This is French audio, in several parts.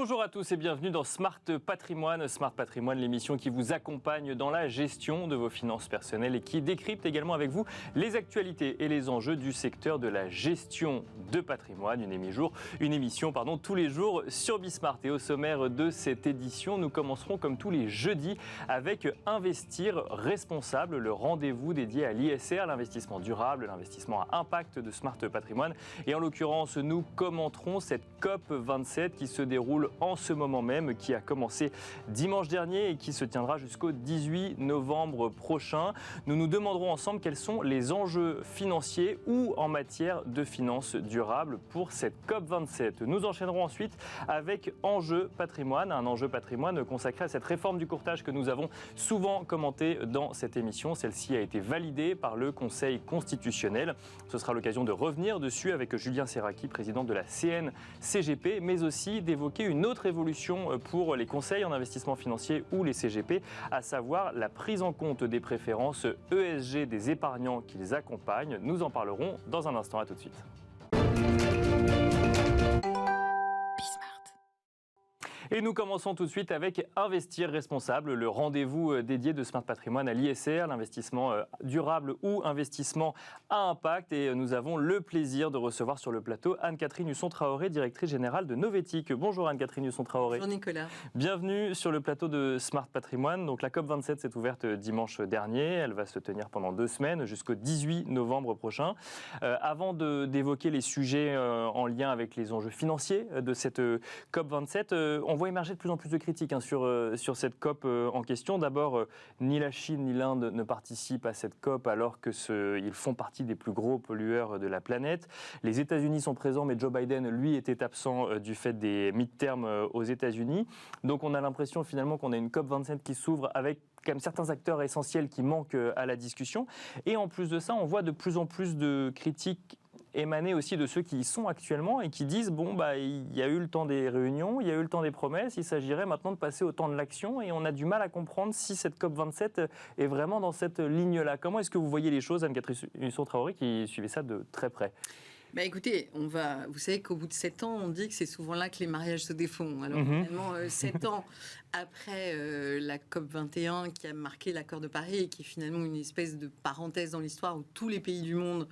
Bonjour à tous et bienvenue dans Smart Patrimoine. Smart Patrimoine, l'émission qui vous accompagne dans la gestion de vos finances personnelles et qui décrypte également avec vous les actualités et les enjeux du secteur de la gestion de patrimoine. Une émission tous les jours sur Bismart. Et au sommaire de cette édition, nous commencerons comme tous les jeudis avec Investir responsable, le rendez-vous dédié à l'ISR, l'investissement durable, l'investissement à impact de Smart Patrimoine. Et en l'occurrence, nous commenterons cette COP27 qui se déroule en ce moment même, qui a commencé dimanche dernier et qui se tiendra jusqu'au 18 novembre prochain. Nous nous demanderons ensemble quels sont les enjeux financiers ou en matière de finances durables pour cette COP27. Nous enchaînerons ensuite avec Enjeu Patrimoine, un enjeu patrimoine consacré à cette réforme du courtage que nous avons souvent commentée dans cette émission. Celle-ci a été validée par le Conseil constitutionnel. Ce sera l'occasion de revenir dessus avec Julien Serraki, président de la CNCGP, mais aussi d'évoquer une autre évolution pour les conseils en investissement financier ou les CGP, à savoir la prise en compte des préférences ESG des épargnants qui les accompagnent. Nous en parlerons dans un instant. À tout de suite. Et nous commençons tout de suite avec Investir responsable, le rendez-vous dédié de Smart Patrimoine à l'ISR, l'investissement durable ou investissement à impact. Et nous avons le plaisir de recevoir sur le plateau Anne-Catherine Husson-Traoré, directrice générale de Novetic. Bonjour Anne-Catherine Husson-Traoré. Bonjour Nicolas. Bienvenue sur le plateau de Smart Patrimoine. Donc la COP27 s'est ouverte dimanche dernier. Elle va se tenir pendant 2 semaines jusqu'au 18 novembre prochain. Avant d'évoquer les sujets en lien avec les enjeux financiers de cette COP27, on voit émerger de plus en plus de critiques sur cette COP en question. D'abord, ni la Chine ni l'Inde ne participent à cette COP alors qu'ils font partie des plus gros pollueurs de la planète. Les États-Unis sont présents, mais Joe Biden, lui, était absent du fait des midterms aux États-Unis. Donc on a l'impression finalement qu'on a une COP27 qui s'ouvre avec quand même certains acteurs essentiels qui manquent à la discussion. Et en plus de ça, on voit de plus en plus de critiques émaner aussi de ceux qui y sont actuellement et qui disent il y a eu le temps des réunions, il y a eu le temps des promesses, il s'agirait maintenant de passer au temps de l'action et on a du mal à comprendre si cette COP27 est vraiment dans cette ligne-là. Comment est-ce que vous voyez les choses, Anne-Catherine Husson-Traoré, qui suivait ça de très près ? Écoutez, vous savez qu'au bout de 7 ans, on dit que c'est souvent là que les mariages se défont. Alors finalement, 7 ans après la COP21 qui a marqué l'accord de Paris et qui est finalement une espèce de parenthèse dans l'histoire où tous les pays du monde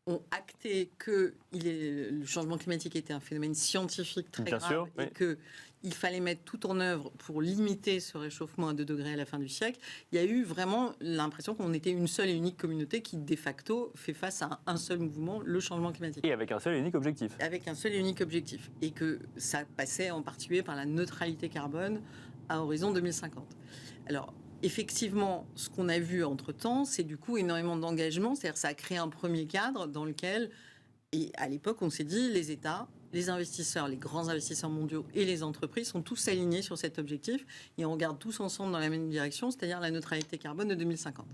ont acté que le changement climatique était un phénomène scientifique très grave et qu'il fallait mettre tout en œuvre pour limiter ce réchauffement à 2 degrés à la fin du siècle. Il y a eu vraiment l'impression qu'on était une seule et unique communauté qui, de facto, fait face à un seul mouvement, le changement climatique. Et avec un seul et unique objectif. Avec un seul et unique objectif. Et que ça passait en particulier par la neutralité carbone à horizon 2050. Alors, effectivement, ce qu'on a vu entre-temps, c'est du coup énormément d'engagement. C'est-à-dire que ça a créé un premier cadre dans lequel, et à l'époque, on s'est dit, les États, les investisseurs, les grands investisseurs mondiaux et les entreprises sont tous alignés sur cet objectif et on regarde tous ensemble dans la même direction, c'est-à-dire la neutralité carbone de 2050.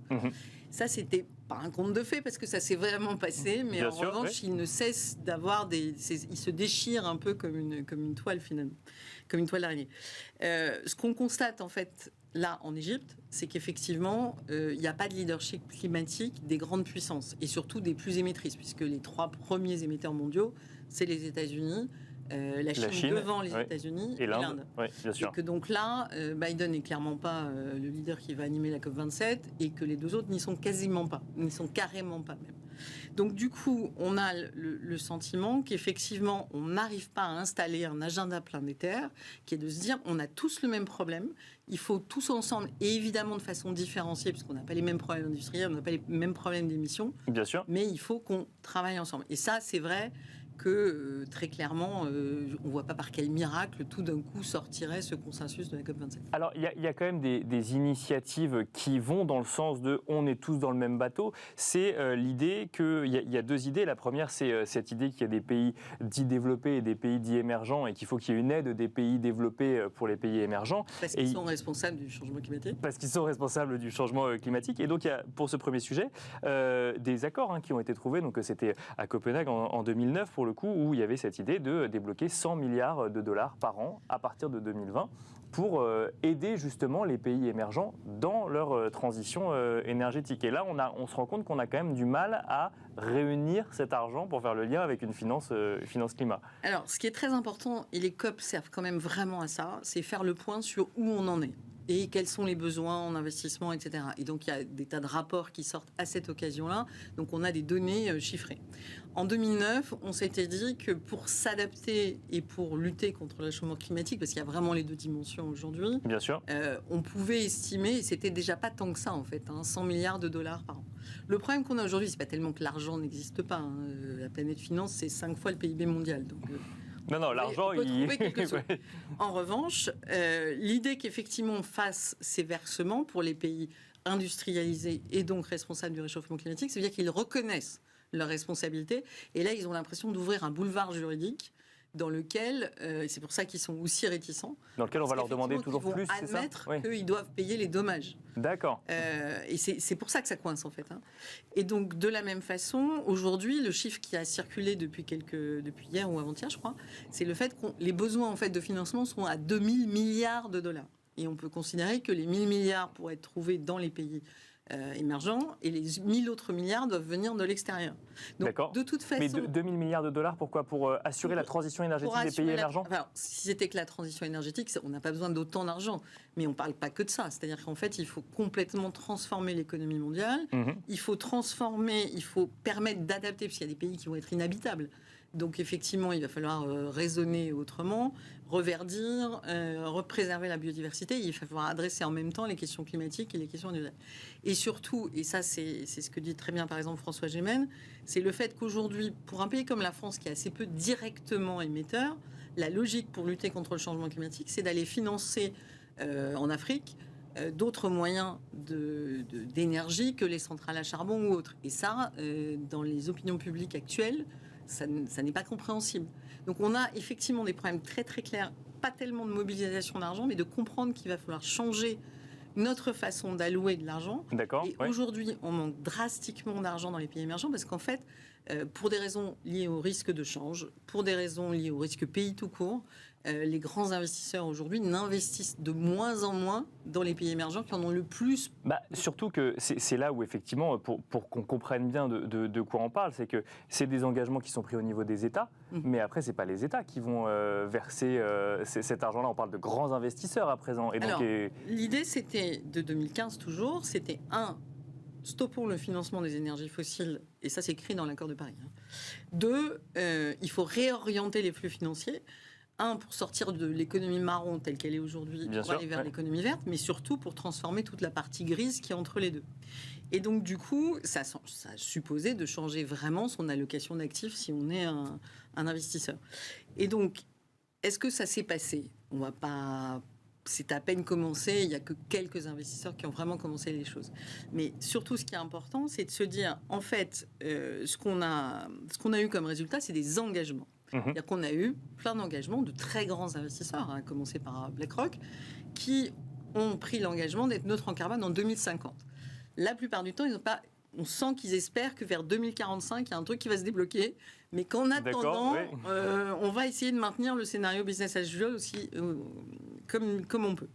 Ça, c'était pas un conte de fées parce que ça s'est vraiment passé, mais en revanche, il ne cesse d'avoir il se déchire un peu comme une toile finalement, comme une toile d'araignée. Ce qu'on constate en fait là en Égypte, c'est qu'effectivement, il n'y a pas de leadership climatique des grandes puissances et surtout des plus émettrices, puisque les 3 premiers émetteurs mondiaux, c'est les États-Unis, la Chine devant les États-Unis et l'Inde. Bien sûr. Et que donc là, Biden n'est clairement pas le leader qui va animer la COP27 et que les 2 autres n'y sont quasiment pas, n'y sont carrément pas même. Donc du coup, on a le sentiment qu'effectivement, on n'arrive pas à installer un agenda planétaire qui est de se dire, on a tous le même problème, il faut tous ensemble, et évidemment de façon différenciée, puisqu'on n'a pas les mêmes problèmes industriels, on n'a pas les mêmes problèmes d'émissions, bien sûr, mais il faut qu'on travaille ensemble. Et ça, c'est vrai que très clairement, on ne voit pas par quel miracle tout d'un coup sortirait ce consensus de la COP27. Alors il y a quand même des initiatives qui vont dans le sens de on est tous dans le même bateau. C'est l'idée qu'il y a 2 idées. La première, c'est cette idée qu'il y a des pays dits développés et des pays dits émergents et qu'il faut qu'il y ait une aide des pays développés pour les pays émergents. Parce qu'ils sont responsables du changement climatique. Parce qu'ils sont responsables du changement climatique. Et donc il y a, pour ce premier sujet, des accords qui ont été trouvés. Donc c'était à Copenhague en 2009 pour le coup, où il y avait cette idée de débloquer 100 milliards de dollars par an à partir de 2020 pour aider justement les pays émergents dans leur transition énergétique. Et là, on se rend compte qu'on a quand même du mal à réunir cet argent pour faire le lien avec une finance climat. Alors, ce qui est très important, et les COP servent quand même vraiment à ça, c'est faire le point sur où on en est et quels sont les besoins en investissement, etc. Et donc, il y a des tas de rapports qui sortent à cette occasion-là. Donc, on a des données chiffrées. En 2009, on s'était dit que pour s'adapter et pour lutter contre le réchauffement climatique, parce qu'il y a vraiment les deux dimensions aujourd'hui, bien sûr, on pouvait estimer, et c'était déjà pas tant que ça en fait, 100 milliards de dollars par an. Le problème qu'on a aujourd'hui, c'est pas tellement que l'argent n'existe pas. La planète finance, c'est 5 fois le PIB mondial. Donc, non, l'argent, on peut trouver quelque chose. En revanche, l'idée qu'effectivement on fasse ces versements pour les pays industrialisés et donc responsables du réchauffement climatique, ça veut dire qu'ils reconnaissent leurs responsabilités. Et là, ils ont l'impression d'ouvrir un boulevard juridique dans lequel, c'est pour ça qu'ils sont aussi réticents, dans lequel on va leur demander toujours plus, c'est ça ? Admettre qu'ils doivent payer les dommages. D'accord. Et c'est pour ça que ça coince en fait. Et donc de la même façon, aujourd'hui, le chiffre qui a circulé depuis hier ou avant-hier, je crois, c'est le fait que les besoins en fait de financement sont à 2000 milliards de dollars. Et on peut considérer que les 1000 milliards pourraient être trouvés dans les pays émergents et les 1000 autres milliards doivent venir de l'extérieur. Donc, d'accord. De toute façon... Mais 2000 milliards de dollars, pourquoi ? Pour assurer la transition énergétique des pays émergents ? Alors, si c'était que la transition énergétique, on n'a pas besoin d'autant d'argent. Mais on ne parle pas que de ça. C'est-à-dire qu'en fait, il faut complètement transformer l'économie mondiale. Il faut permettre d'adapter, parce qu'il y a des pays qui vont être inhabitables. Donc effectivement, il va falloir raisonner autrement, reverdir, représerver la biodiversité. Il va falloir adresser en même temps les questions climatiques et les questions individuelles. Et surtout, et ça c'est ce que dit très bien par exemple François Gémen, c'est le fait qu'aujourd'hui, pour un pays comme la France qui est assez peu directement émetteur, la logique pour lutter contre le changement climatique, c'est d'aller financer en Afrique d'autres moyens d'énergie que les centrales à charbon ou autres. Et ça, dans les opinions publiques actuelles, ça n'est pas compréhensible. Donc on a effectivement des problèmes très très clairs, pas tellement de mobilisation d'argent, mais de comprendre qu'il va falloir changer notre façon d'allouer de l'argent. D'accord, et aujourd'hui, on manque drastiquement d'argent dans les pays émergents parce qu'en fait, pour des raisons liées au risque de change, pour des raisons liées au risque pays tout court, les grands investisseurs aujourd'hui n'investissent de moins en moins dans les pays émergents qui en ont le plus. Surtout que c'est là où effectivement, pour qu'on comprenne bien de quoi on parle, c'est que c'est des engagements qui sont pris au niveau des États, mais après c'est pas les États qui vont verser cet argent-là. On parle de grands investisseurs à présent. Et donc, l'idée c'était de 2015 toujours, c'était stoppons le financement des énergies fossiles, et ça c'est écrit dans l'accord de Paris. 2, il faut réorienter les flux financiers. 1, pour sortir de l'économie marron telle qu'elle est aujourd'hui, pour aller vers l'économie verte, mais surtout pour transformer toute la partie grise qui est entre les deux. Et donc, du coup, ça supposait de changer vraiment son allocation d'actifs si on est un investisseur. Et donc, est-ce que ça s'est passé ? On va pas... C'est à peine commencé, il n'y a que quelques investisseurs qui ont vraiment commencé les choses. Mais surtout, ce qui est important, c'est de se dire, en fait, ce qu'on a eu comme résultat, c'est des engagements. C'est-à-dire qu'on a eu plein d'engagements de très grands investisseurs, à commencer par BlackRock, qui ont pris l'engagement d'être neutres en carbone en 2050. La plupart du temps, ils n'ont pas... On sent qu'ils espèrent que vers 2045, il y a un truc qui va se débloquer, mais qu'en attendant, on va essayer de maintenir le scénario business as usual aussi comme on peut.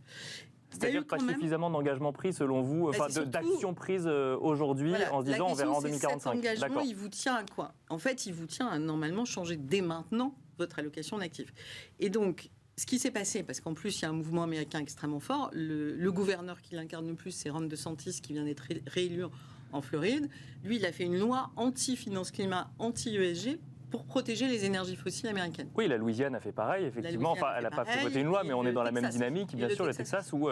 C'est-à-dire pas suffisamment d'engagements pris selon vous, d'actions prises aujourd'hui en se disant on verra en 2045. Cet engagement, il vous tient à quoi ? En fait, il vous tient à normalement changer dès maintenant votre allocation d'actifs. Et donc, ce qui s'est passé, parce qu'en plus, il y a un mouvement américain extrêmement fort, le gouverneur qui l'incarne le plus, c'est Ron DeSantis, qui vient d'être réélu en Floride. Lui, il a fait une loi anti-finance climat, anti-ESG, pour protéger les énergies fossiles américaines. Oui, la Louisiane a fait pareil, effectivement. Enfin, elle n'a pas fait voter une loi, mais on est dans la même dynamique, bien sûr, le Texas, où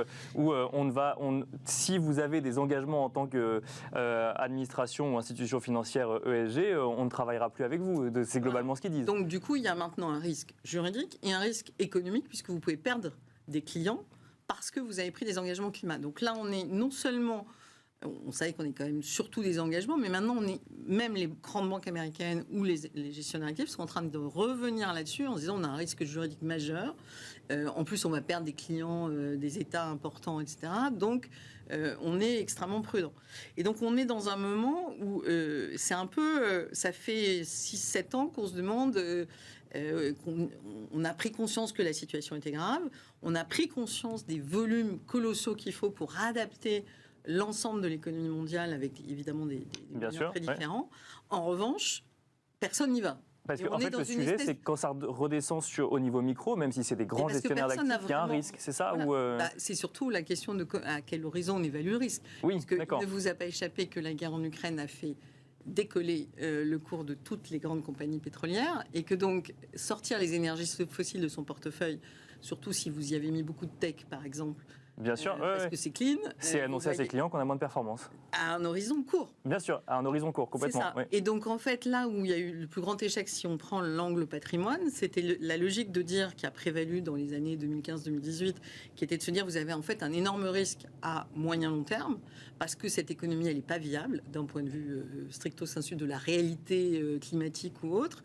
si vous avez des engagements en tant qu'administration ou institution financière ESG, on ne travaillera plus avec vous. C'est globalement ce qu'ils disent. Donc, du coup, il y a maintenant un risque juridique et un risque économique, puisque vous pouvez perdre des clients parce que vous avez pris des engagements climat. Donc là, on est non seulement... On savait qu'on est quand même surtout des engagements, mais maintenant on est même les grandes banques américaines ou les gestionnaires actifs sont en train de revenir là-dessus en se disant on a un risque juridique majeur. En plus, on va perdre des clients, des États importants, etc. Donc, on est extrêmement prudent. Et donc, on est dans un moment où c'est un peu... ça fait 6-7 ans qu'on se demande... on a pris conscience que la situation était grave. On a pris conscience des volumes colossaux qu'il faut pour adapter l'ensemble de l'économie mondiale avec évidemment des moyens très différents. En revanche, personne n'y va. Parce qu'en fait, le sujet, c'est que quand ça redescend au niveau micro, même si c'est des grands gestionnaires d'actifs, il y a un risque, c'est ça voilà. C'est surtout la question de à quel horizon on évalue le risque. Oui, parce que il ne vous a pas échappé que la guerre en Ukraine a fait décoller le cours de toutes les grandes compagnies pétrolières et que donc sortir les énergies fossiles de son portefeuille, surtout si vous y avez mis beaucoup de tech, par exemple, bien sûr, parce que c'est clean. C'est annoncer à ses clients qu'on a moins de performance. À un horizon court. Bien sûr, à un horizon court, complètement. C'est ça. Oui. Et donc, en fait, là où il y a eu le plus grand échec, si on prend l'angle patrimoine, c'était la logique de dire qui a prévalu dans les années 2015-2018, qui était de se dire, vous avez en fait un énorme risque à moyen-long terme, parce que cette économie, elle n'est pas viable, d'un point de vue stricto sensu de la réalité climatique ou autre.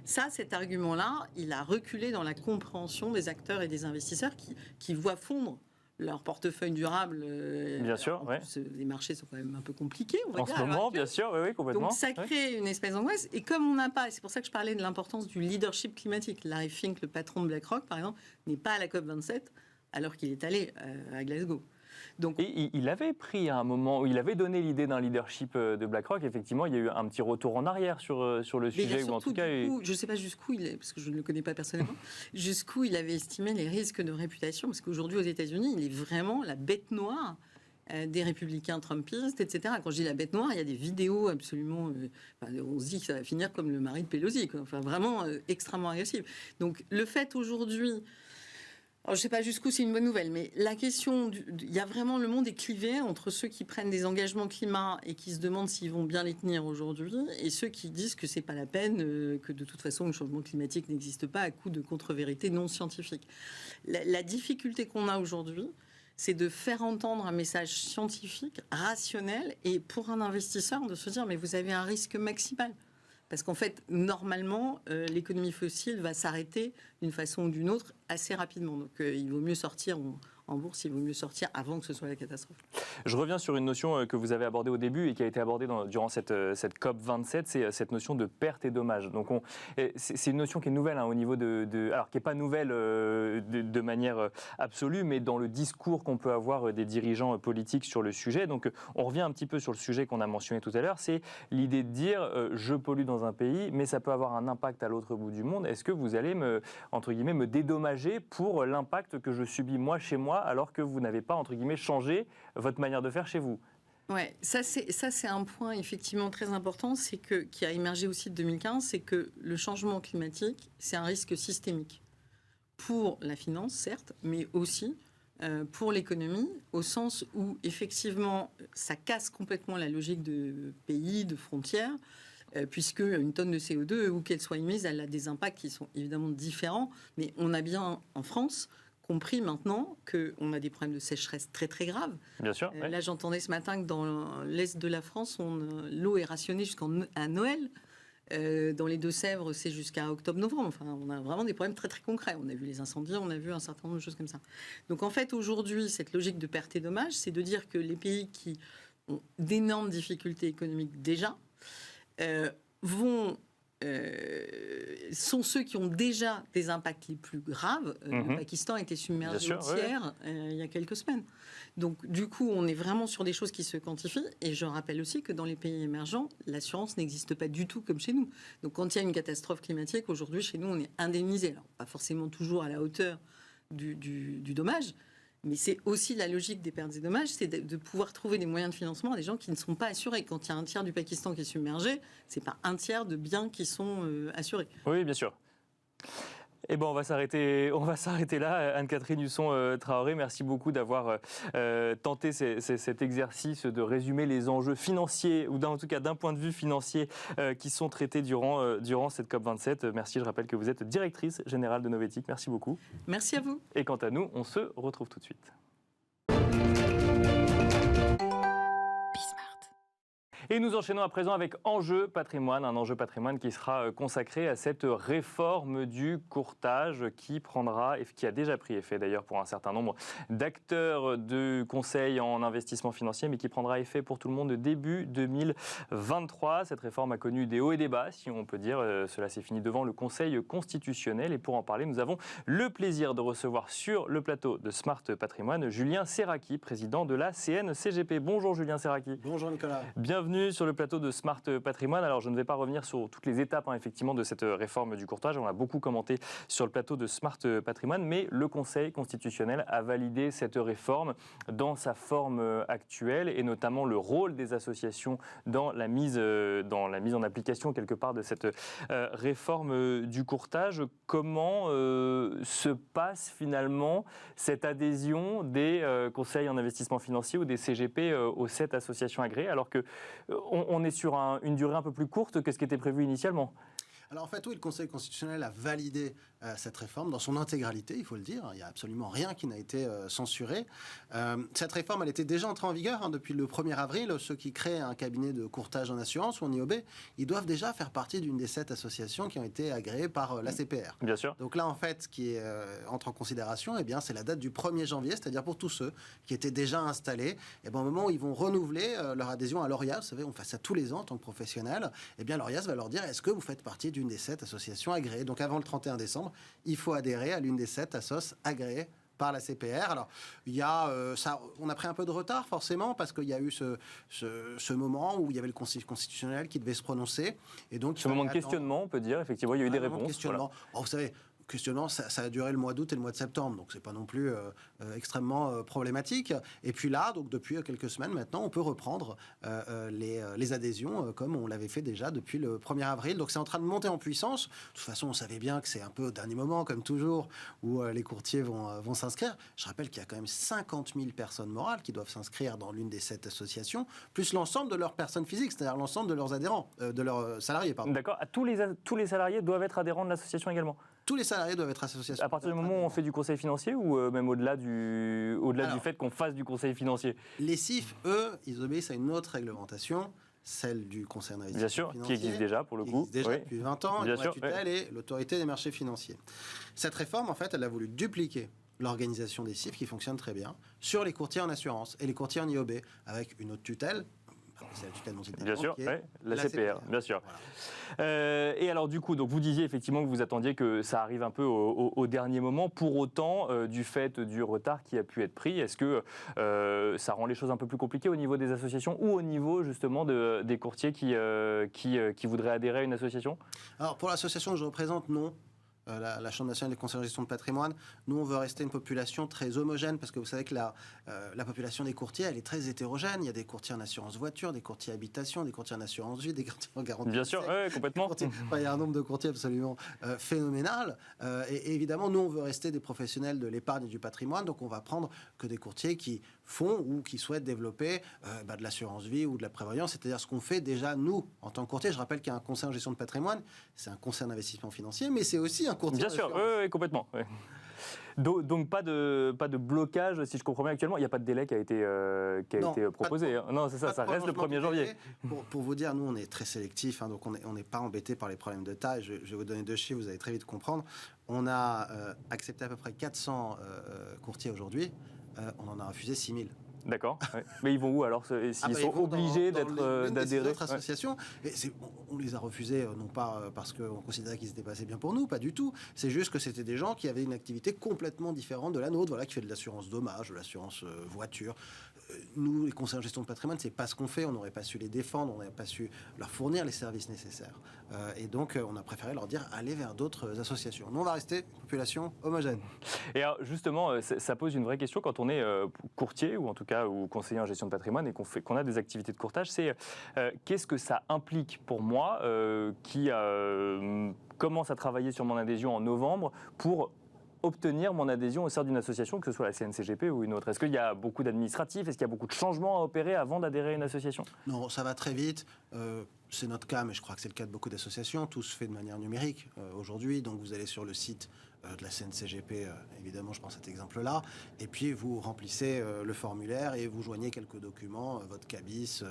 Ça, cet argument-là, il a reculé dans la compréhension des acteurs et des investisseurs qui voient fondre leur portefeuille durable. Bien sûr, oui. Les marchés sont quand même un peu compliqués. En ce moment, bien sûr, oui, complètement. Donc ça crée une espèce d'angoisse. Et comme on n'a pas, et c'est pour ça que je parlais de l'importance du leadership climatique. Larry Fink, le patron de BlackRock, par exemple, n'est pas à la COP27 alors qu'il est allé à Glasgow. Donc, et il avait pris à un moment où il avait donné l'idée d'un leadership de BlackRock. Effectivement, il y a eu un petit retour en arrière sur le sujet. Ou en tout cas, je ne sais pas jusqu'où il est, parce que je ne le connais pas personnellement, jusqu'où il avait estimé les risques de réputation. Parce qu'aujourd'hui, aux États-Unis, il est vraiment la bête noire des républicains trumpistes, etc. Quand je dis la bête noire, il y a des vidéos absolument... on se dit que ça va finir comme le mari de Pelosi, quoi. Enfin, vraiment extrêmement agressif. Donc, le fait aujourd'hui... Alors, je ne sais pas jusqu'où c'est une bonne nouvelle, mais la question, il y a vraiment le monde est clivé entre ceux qui prennent des engagements climat et qui se demandent s'ils vont bien les tenir aujourd'hui, et ceux qui disent que c'est pas la peine, que de toute façon le changement climatique n'existe pas à coup de contre-vérités non scientifiques. La difficulté qu'on a aujourd'hui, c'est de faire entendre un message scientifique, rationnel, et pour un investisseur de se dire mais vous avez un risque maximal. Parce qu'en fait, normalement, l'économie fossile va s'arrêter d'une façon ou d'une autre assez rapidement. Donc, il vaut mieux sortir en bourse, il vaut mieux sortir avant que ce soit la catastrophe. Je reviens sur une notion que vous avez abordée au début et qui a été abordée durant cette COP27, c'est cette notion de perte et dommage. Donc, c'est une notion qui est nouvelle au niveau alors qui n'est pas nouvelle de manière absolue, mais dans le discours qu'on peut avoir des dirigeants politiques sur le sujet. Donc, on revient un petit peu sur le sujet qu'on a mentionné tout à l'heure, c'est l'idée de dire je pollue dans un pays, mais ça peut avoir un impact à l'autre bout du monde. Est-ce que vous allez entre guillemets, me dédommager pour l'impact que je subis moi chez moi, alors que vous n'avez pas, entre guillemets, changé votre manière de faire chez vous? Ouais, ça c'est un point effectivement très important, qui a émergé aussi de 2015, c'est que le changement climatique, c'est un risque systémique pour la finance, certes, mais aussi pour l'économie, au sens où effectivement ça casse complètement la logique de pays, de frontières, puisque une tonne de CO2, où qu'elle soit émise, elle a des impacts qui sont évidemment différents, mais on a bien en France compris maintenant qu'on a des problèmes de sécheresse très très graves. Bien sûr. Là, j'entendais ce matin que dans l'est de la France, l'eau est rationnée jusqu'à Noël. Dans les Deux-Sèvres, c'est jusqu'à octobre-novembre. Enfin, on a vraiment des problèmes très très concrets. On a vu les incendies, on a vu un certain nombre de choses comme ça. Donc en fait, aujourd'hui, cette logique de perte et dommage, c'est de dire que les pays qui ont d'énormes difficultés économiques déjà sont ceux qui ont déjà des impacts les plus graves. Le Pakistan a été submergé entière il y a quelques semaines. Donc, du coup, on est vraiment sur des choses qui se quantifient. Et je rappelle aussi que dans les pays émergents, l'assurance n'existe pas du tout comme chez nous. Donc, quand il y a une catastrophe climatique, aujourd'hui, chez nous, on est indemnisé. Alors, pas forcément toujours à la hauteur du dommage, mais c'est aussi la logique des pertes et dommages, c'est de pouvoir trouver des moyens de financement à des gens qui ne sont pas assurés. Quand il y a un tiers du Pakistan qui est submergé, c'est pas un tiers de biens qui sont assurés. Oui, bien sûr. Eh ben, on va s'arrêter là. Anne-Catherine Husson-Traoré, merci beaucoup d'avoir tenté cet exercice de résumer les enjeux financiers, ou en tout cas d'un point de vue financier, qui sont traités durant cette COP27. Merci, je rappelle que vous êtes directrice générale de Novetic. Merci beaucoup. Merci à vous. Et quant à nous, on se retrouve tout de suite. Et nous enchaînons à présent avec Enjeu Patrimoine, un enjeu patrimoine qui sera consacré à cette réforme du courtage qui a déjà pris effet d'ailleurs pour un certain nombre d'acteurs de conseil en investissement financier, mais qui prendra effet pour tout le monde début 2023. Cette réforme a connu des hauts et des bas, si on peut dire. Cela s'est fini devant le Conseil constitutionnel. Et pour en parler, nous avons le plaisir de recevoir sur le plateau de Smart Patrimoine Julien Serraki, président de la CNCGP. Bonjour Julien Serraki. Bonjour Nicolas. Bienvenue sur le plateau de Smart Patrimoine. Alors je ne vais pas revenir sur toutes les étapes effectivement de cette réforme du courtage. On a beaucoup commenté sur le plateau de Smart Patrimoine, mais le Conseil constitutionnel a validé cette réforme dans sa forme actuelle et notamment le rôle des associations dans la mise en application quelque part de cette réforme du courtage. Comment se passe finalement cette adhésion des conseils en investissement financier ou des CGP aux 7 associations agréées, alors qu'on est sur une durée un peu plus courte que ce qui était prévu initialement? Alors en fait, oui, le Conseil constitutionnel a validé cette réforme dans son intégralité, il faut le dire. Il n'y a absolument rien qui n'a été censuré. Cette réforme, elle était déjà entrée en vigueur depuis le 1er avril. Ceux qui créent un cabinet de courtage en assurance ou en IOB, ils doivent déjà faire partie d'une des 7 associations qui ont été agréées par l'ACPR. Bien sûr. Donc là, en fait, ce qui entre en considération, eh bien, c'est la date du 1er janvier, c'est-à-dire pour tous ceux qui étaient déjà installés. Et bien, au moment où ils vont renouveler leur adhésion à l'ORIAS, vous savez, on fait ça tous les ans en tant que professionnel, eh bien, l'ORIAS va leur dire, est-ce que vous faites partie d'une des 7 associations agréées? Donc avant le 31 décembre, il faut adhérer à l'une des 7 assos agréées par la CPR. Alors, on a pris un peu de retard forcément parce qu'il y a eu ce moment où il y avait le Conseil constitutionnel qui devait se prononcer. Et donc, ce moment de questionnement, on peut dire, effectivement, il y a eu des réponses. Questionnement. Voilà. Vous savez, questionnement, ça a duré le mois d'août et le mois de septembre, donc c'est pas non plus extrêmement problématique. Et puis là, donc depuis quelques semaines maintenant, on peut reprendre les adhésions comme on l'avait fait déjà depuis le 1er avril. Donc c'est en train de monter en puissance. De toute façon, on savait bien que c'est un peu au dernier moment, comme toujours, où les courtiers vont s'inscrire. Je rappelle qu'il y a quand même 50 000 personnes morales qui doivent s'inscrire dans l'une des 7 associations, plus l'ensemble de leurs personnes physiques, c'est-à-dire l'ensemble de leurs adhérents, de leurs salariés. Pardon. D'accord. Tous les salariés doivent être adhérents de l'association également? Tous les salariés doivent être associés. À partir du moment où on fait du conseil financier ou même au-delà du fait qu'on fasse du conseil financier? Les CIF, eux, ils obéissent à une autre réglementation, celle du Conseil d'investissement financier. Bien sûr, qui existe déjà pour le coup. Qui existe déjà depuis 20 ans, bien la tutelle et l'autorité des marchés financiers. Cette réforme, en fait, elle a voulu dupliquer l'organisation des CIF qui fonctionne très bien sur les courtiers en assurance et les courtiers en IOB avec une autre tutelle. C'est la tutelle dont il bien sûr, la CPR, bien sûr. Voilà. Et alors du coup, donc vous disiez effectivement que vous attendiez que ça arrive un peu au dernier moment. Pour autant, du fait du retard qui a pu être pris, est-ce que ça rend les choses un peu plus compliquées au niveau des associations ou au niveau justement des courtiers qui voudraient adhérer à une association? Alors pour l'association que je représente, non. La Chambre nationale des conseils en gestion de patrimoine, nous on veut rester une population très homogène parce que vous savez que la population des courtiers elle est très hétérogène. Il y a des courtiers en assurance voiture, des courtiers habitation, des courtiers en assurance vie, des courtiers en garantie. Bien sûr, complètement. Il y a un nombre de courtiers absolument phénoménal. Et évidemment, nous on veut rester des professionnels de l'épargne et du patrimoine, donc on va prendre que des courtiers qui font ou qui souhaitent développer de l'assurance vie ou de la prévoyance, c'est-à-dire ce qu'on fait déjà nous en tant que courtier. Je rappelle qu'il y a un conseil en gestion de patrimoine, c'est un conseil d'investissement financier, mais c'est aussi un courtier. Bien sûr, oui, complètement. Oui. Donc pas de blocage, si je comprends bien actuellement, il n'y a pas de délai qui a été proposé. Non, c'est ça reste le 1er janvier. Pour vous dire, nous on est très sélectif, donc on n'est pas embêté par les problèmes de taille. Je vais vous donner 2 chiffres, vous allez très vite comprendre. On a accepté à peu près 400 courtiers aujourd'hui, on en a refusé 6000. D'accord. Ouais. Mais ils vont où alors s'ils sont obligés d'adhérer d'autres associations. Et on les a refusés, non pas parce qu'on considérait qu'ils étaient pas assez bien pour nous, pas du tout. C'est juste que c'était des gens qui avaient une activité complètement différente de la nôtre, qui fait de l'assurance dommage, de l'assurance voiture. Nous, les conseillers en gestion de patrimoine, c'est pas ce qu'on fait. On n'aurait pas su les défendre, on n'aurait pas su leur fournir les services nécessaires. Et donc, on a préféré leur dire allez vers d'autres associations. Nous, on va rester une population homogène. Et alors, justement, ça pose une vraie question quand on est courtier ou en tout cas ou conseiller en gestion de patrimoine et qu'on a des activités de courtage. C'est qu'est-ce que ça implique pour moi qui commence à travailler sur mon adhésion en novembre pour obtenir mon adhésion au sein d'une association, que ce soit la CNCGP ou une autre? Est-ce qu'il y a beaucoup d'administratifs? Est-ce qu'il y a beaucoup de changements à opérer avant d'adhérer à une association? Non, ça va très vite. C'est notre cas, mais je crois que c'est le cas de beaucoup d'associations. Tout se fait de manière numérique aujourd'hui. Donc vous allez sur le site de la CNCGP, évidemment, je prends cet exemple-là. Et puis, vous remplissez le formulaire et vous joignez quelques documents, votre cabis,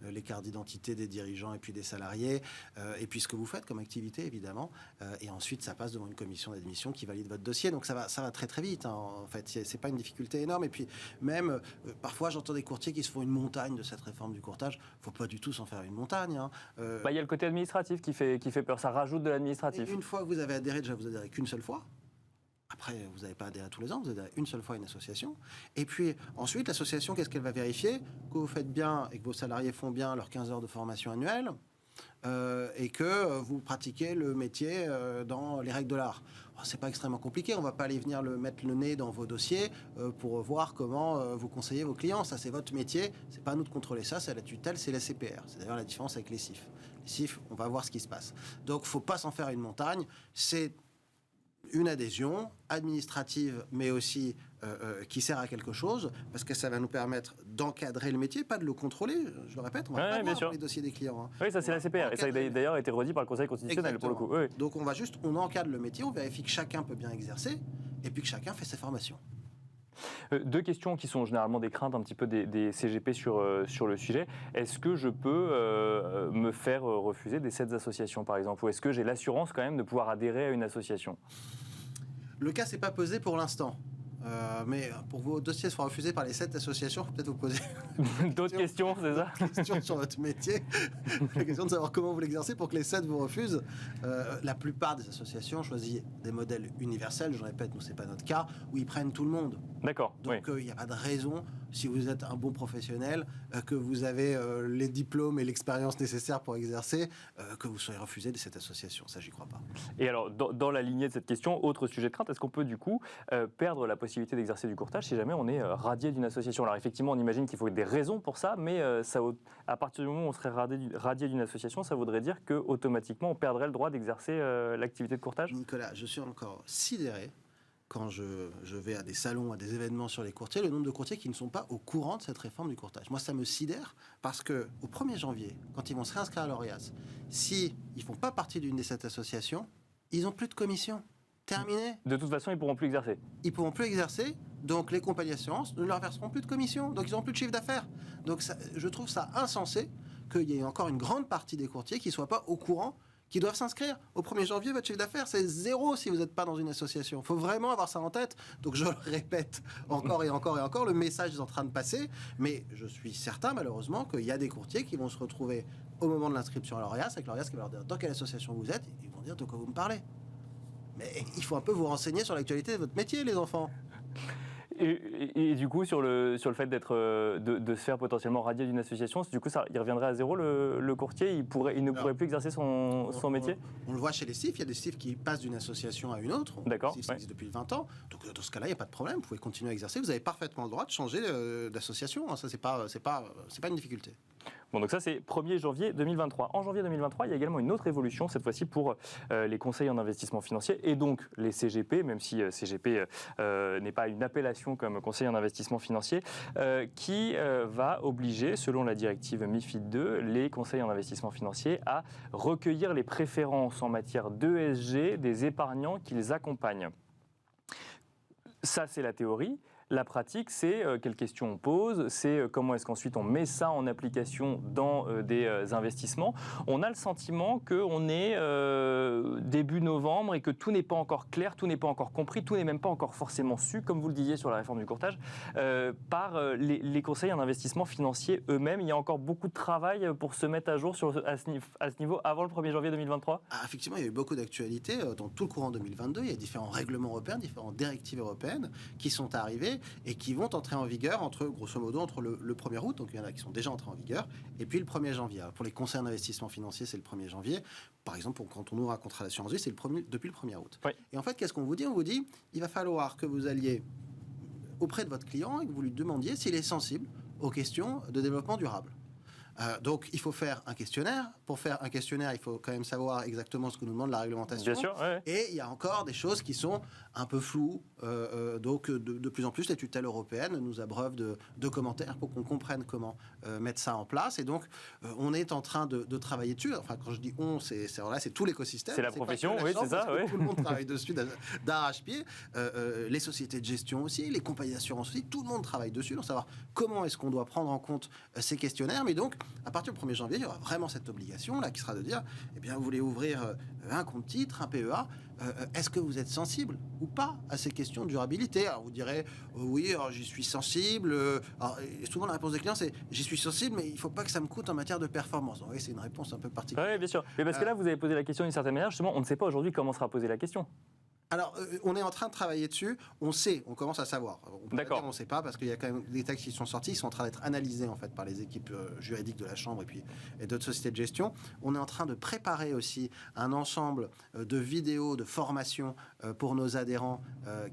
les cartes d'identité des dirigeants et puis des salariés, et puis ce que vous faites comme activité, évidemment. Et ensuite, ça passe devant une commission d'admission qui valide votre dossier. Donc, ça va très, très vite. Hein. En fait, c'est pas une difficulté énorme. Et puis, même, parfois, j'entends des courtiers qui se font une montagne de cette réforme du courtage. Il ne faut pas du tout s'en faire une montagne. Hein. Il y a le côté administratif qui fait peur. Ça rajoute de l'administratif. Une fois que vous avez adhéré, déjà, vous adhérez qu'une seule fois. Après, vous n'avez pas adhéré tous les ans, vous adhérez une seule fois à une association. Et puis, ensuite, l'association, qu'est-ce qu'elle va vérifier? Que vous faites bien et que vos salariés font bien leurs 15 heures de formation annuelle et que vous pratiquez le métier dans les règles de l'art. C'est pas extrêmement compliqué, on ne va pas aller venir mettre le nez dans vos dossiers pour voir comment vous conseillez vos clients. Ça, c'est votre métier, c'est pas à nous de contrôler ça, c'est la tutelle, c'est la CPR. C'est d'ailleurs la différence avec les CIF. Les CIF, on va voir ce qui se passe. Donc, il ne faut pas s'en faire une montagne. C'est une adhésion administrative, mais aussi qui sert à quelque chose, parce que ça va nous permettre d'encadrer le métier, pas de le contrôler. Je le répète, on va pas voir les dossiers des clients. Hein. Oui, ça c'est la CPR, et ça a d'ailleurs été redit par le Conseil constitutionnel. Exactement. Pour le coup. Oui. Donc on encadre le métier, on vérifie que chacun peut bien exercer, et puis que chacun fait ses formations. Deux questions qui sont généralement des craintes un petit peu des CGP sur le sujet. Est-ce que je peux me faire refuser des 7 associations, par exemple, ou est-ce que j'ai l'assurance quand même de pouvoir adhérer à une association? Le cas s'est pas posé pour l'instant. Mais pour vos dossiers soient refusés par les 7 associations, il faut peut-être vous poser d'autres questions, c'est ça? Question sur votre métier, la question de savoir comment vous l'exercez pour que les 7 vous refusent. La plupart des associations choisissent des modèles universels, je répète, nous c'est pas notre cas, où ils prennent tout le monde. D'accord. Donc il n'y a pas de raison, si vous êtes un bon professionnel, que vous avez les diplômes et l'expérience nécessaires pour exercer, que vous soyez refusé de cette association. Ça, j'y crois pas. Et alors, dans la lignée de cette question, autre sujet de crainte, est-ce qu'on peut du coup perdre la possibilité d'exercer du courtage si jamais on est radié d'une association? Alors effectivement, on imagine qu'il faut des raisons pour ça, mais à partir du moment où on serait radié d'une association, ça voudrait dire qu'automatiquement on perdrait le droit d'exercer l'activité de courtage? Nicolas, je suis encore sidéré quand je vais à des salons, à des événements sur les courtiers, le nombre de courtiers qui ne sont pas au courant de cette réforme du courtage. Moi, ça me sidère parce qu'au 1er janvier, quand ils vont se réinscrire à l'ORIAS, s'ils ne font pas partie d'une des 7 associations, ils n'ont plus de commission. Terminé. De toute façon, ils ne pourront plus exercer. Ils ne pourront plus exercer, donc les compagnies d'assurance ne leur verseront plus de commission, donc ils n'auront plus de chiffre d'affaires. Donc ça, je trouve ça insensé qu'il y ait encore une grande partie des courtiers qui ne soient pas au courant, qui doivent s'inscrire. Au 1er janvier, votre chiffre d'affaires, c'est 0 si vous n'êtes pas dans une association. Il faut vraiment avoir ça en tête. Donc je le répète encore et encore et encore, le message est en train de passer, mais je suis certain malheureusement qu'il y a des courtiers qui vont se retrouver au moment de l'inscription à l'ORIAS, avec l'ORIAS qui va leur dire dans quelle association vous êtes, ils vont dire de quoi vous me parlez. Mais il faut un peu vous renseigner sur l'actualité de votre métier, les enfants. Et du coup, sur le fait de se faire potentiellement radier d'une association, du coup, il reviendrait à 0 le courtier, il ne pourrait plus exercer son métier? On le voit chez les CIF, il y a des CIF qui passent d'une association à une autre. D'accord. Ça existe depuis 20 ans. Donc dans ce cas-là, il n'y a pas de problème, vous pouvez continuer à exercer. Vous avez parfaitement le droit de changer d'association. Ça, c'est pas une difficulté. Bon, donc ça, c'est 1er janvier 2023. En janvier 2023, il y a également une autre évolution, cette fois-ci pour les conseillers en investissement financier et donc les CGP, même si CGP n'est pas une appellation comme conseiller en investissement financier, qui va obliger, selon la directive MiFID II, les conseillers en investissement financier à recueillir les préférences en matière d'ESG des épargnants qu'ils accompagnent. Ça, c'est la théorie. La pratique, c'est quelles questions on pose, c'est comment est-ce qu'ensuite on met ça en application dans des investissements. On a le sentiment qu'on est début novembre et que tout n'est pas encore clair, tout n'est pas encore compris, tout n'est même pas encore forcément su, comme vous le disiez sur la réforme du courtage, par les conseillers en investissement financier eux-mêmes. Il y a encore beaucoup de travail pour se mettre à jour à ce niveau avant le 1er janvier 2023. Effectivement, il y a eu beaucoup d'actualités dans tout le courant 2022. Il y a différents règlements européens, différentes directives européennes qui sont arrivées et qui vont entrer en vigueur grosso modo entre le 1er août, donc il y en a qui sont déjà entrés en vigueur, et puis le 1er janvier. Alors, pour les conseils en investissement financier, c'est le 1er janvier. Par exemple, quand on ouvre un contrat d'assurance vie, c'est depuis le 1er août. Oui. Et en fait, qu'est-ce qu'on vous dit? On vous dit, il va falloir que vous alliez auprès de votre client et que vous lui demandiez s'il est sensible aux questions de développement durable. Donc, il faut faire un questionnaire. Pour faire un questionnaire, il faut quand même savoir exactement ce que nous demande la réglementation. Bien sûr, ouais. Et il y a encore des choses qui sont un peu floues. Donc, de plus en plus, les tutelles européennes nous abreuvent de commentaires pour qu'on comprenne comment mettre ça en place. Et donc, on est en train de travailler dessus. Enfin, quand je dis on, c'est tout l'écosystème. C'est la profession, pas que oui, chambre, c'est ça. parce que Oui. tout le monde travaille dessus d'arrache-pied. Les sociétés de gestion aussi, les compagnies d'assurance aussi, tout le monde travaille dessus. Donc, savoir comment est-ce qu'on doit prendre en compte ces questionnaires. Mais donc, à partir du 1er janvier, il y aura vraiment cette obligation-là qui sera de dire, eh bien, vous voulez ouvrir un compte titre, un PEA, est-ce que vous êtes sensible ou pas à ces questions de durabilité? Alors, vous direz, oui, alors, j'y suis sensible. Alors, souvent, la réponse des clients, c'est, j'y suis sensible, mais il ne faut pas que ça me coûte en matière de performance. Donc, oui, c'est une réponse un peu particulière. Oui, bien sûr. Mais parce que là, vous avez posé la question d'une certaine manière. Justement, on ne sait pas aujourd'hui comment sera posée la question. Alors, on est en train de travailler dessus. On sait, on commence à savoir. D'accord. On ne sait pas parce qu'il y a quand même des textes qui sont sortis. Ils sont en train d'être analysés en fait par les équipes juridiques de la Chambre et d'autres sociétés de gestion. On est en train de préparer aussi un ensemble de vidéos de formation pour nos adhérents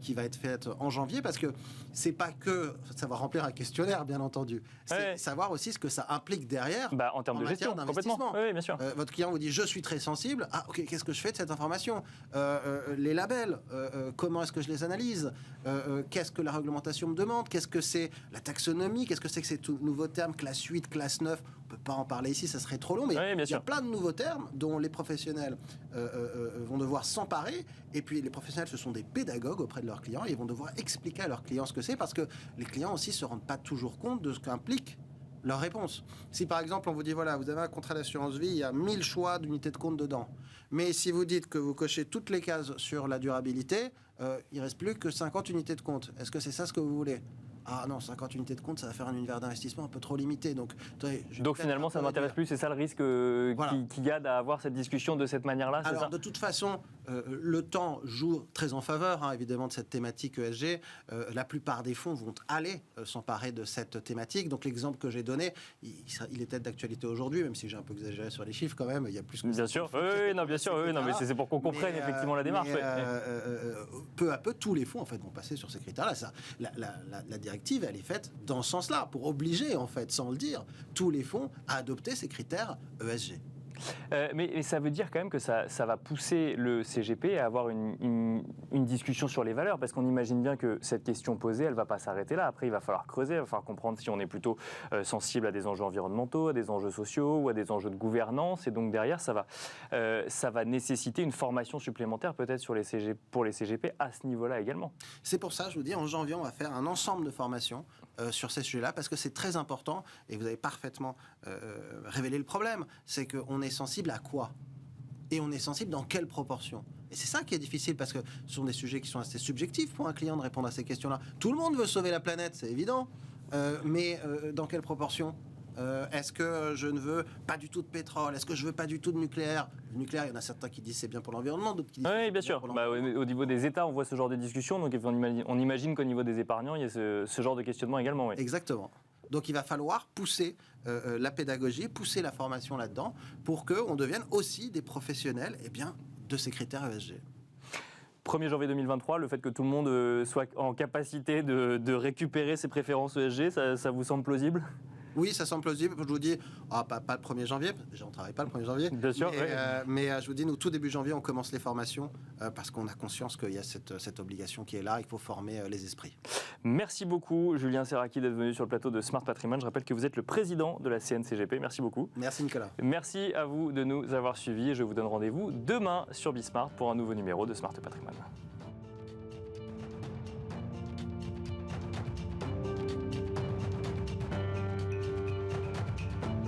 qui va être faite en janvier parce que c'est pas que savoir remplir un questionnaire, bien entendu. C'est savoir aussi ce que ça implique derrière. En termes de gestion, complètement. Oui, bien sûr. Votre client vous dit je suis très sensible. Ah, ok. Qu'est-ce que je fais de cette information? Les labels. Comment est-ce que je les analyse? Qu'est-ce que la réglementation me demande? Qu'est-ce que c'est la taxonomie? Qu'est-ce que c'est que ces nouveaux termes, classe 8, classe 9? On ne peut pas en parler ici, ça serait trop long, mais il y a plein de nouveaux termes dont les professionnels vont devoir s'emparer. Et puis les professionnels, ce sont des pédagogues auprès de leurs clients et ils vont devoir expliquer à leurs clients ce que c'est parce que les clients aussi ne se rendent pas toujours compte de ce qu'implique leur réponse. Si par exemple on vous dit voilà, vous avez un contrat d'assurance vie, il y a 1000 choix d'unités de compte dedans. Mais si vous dites que vous cochez toutes les cases sur la durabilité, il ne reste plus que 50 unités de compte. Est-ce que c'est ça ce que vous voulez? Ah non, 50 unités de compte, ça va faire un univers d'investissement un peu trop limité. Donc finalement, ça ne m'intéresse plus. C'est ça le risque qui garde à avoir cette discussion de cette manière-là. Alors, ça de toute façon, le temps joue très en faveur, évidemment, de cette thématique ESG. La plupart des fonds vont aller s'emparer de cette thématique. Donc, l'exemple que j'ai donné, il est peut-être d'actualité aujourd'hui, même si j'ai un peu exagéré sur les chiffres quand même. Il y a plus que bien sûr. Bien sûr. Mais c'est pour qu'on comprenne effectivement la démarche. Peu à peu, tous les fonds en fait vont passer sur ces critères-là. La directive, elle est faite dans ce sens-là, pour obliger, en fait, sans le dire, tous les fonds à adopter ces critères ESG. Mais ça veut dire quand même que ça va pousser le CGP à avoir une discussion sur les valeurs, parce qu'on imagine bien que cette question posée, elle ne va pas s'arrêter là. Après, il va falloir creuser, il va falloir comprendre si on est plutôt sensible à des enjeux environnementaux, à des enjeux sociaux ou à des enjeux de gouvernance. Et donc derrière, ça va nécessiter une formation supplémentaire peut-être pour les CGP à ce niveau-là également. C'est pour ça, je vous dis, en janvier, on va faire un ensemble de formations sur ces sujets-là, parce que c'est très important, et vous avez parfaitement révélé le problème, c'est qu'on est sensible à quoi? Et on est sensible dans quelle proportion? Et c'est ça qui est difficile, parce que ce sont des sujets qui sont assez subjectifs pour un client de répondre à ces questions-là. Tout le monde veut sauver la planète, c'est évident, mais dans quelle proportion? Est-ce que je ne veux pas du tout de pétrole? Est-ce que je veux pas du tout de nucléaire? Le nucléaire, il y en a certains qui disent c'est bien pour l'environnement, d'autres qui disent oui, bien sûr. Au niveau des États, on voit ce genre de discussion, donc on imagine qu'au niveau des épargnants, il y a ce genre de questionnement également. Oui. Exactement. Donc il va falloir pousser la pédagogie, pousser la formation là-dedans, pour qu'on devienne aussi des professionnels de ces critères ESG. 1er janvier 2023, le fait que tout le monde soit en capacité de récupérer ses préférences ESG, ça vous semble plausible ? Oui, ça semble plausible. Je vous dis, pas le 1er janvier, déjà on ne travaille pas le 1er janvier. Bien sûr, mais je vous dis, nous, tout début janvier, on commence les formations parce qu'on a conscience qu'il y a cette obligation qui est là, il faut former les esprits. Merci beaucoup, Julien Serracchi, d'être venu sur le plateau de Smart Patrimoine. Je rappelle que vous êtes le président de la CNCGP. Merci beaucoup. Merci, Nicolas. Merci à vous de nous avoir suivis et je vous donne rendez-vous demain sur Bismart pour un nouveau numéro de Smart Patrimoine.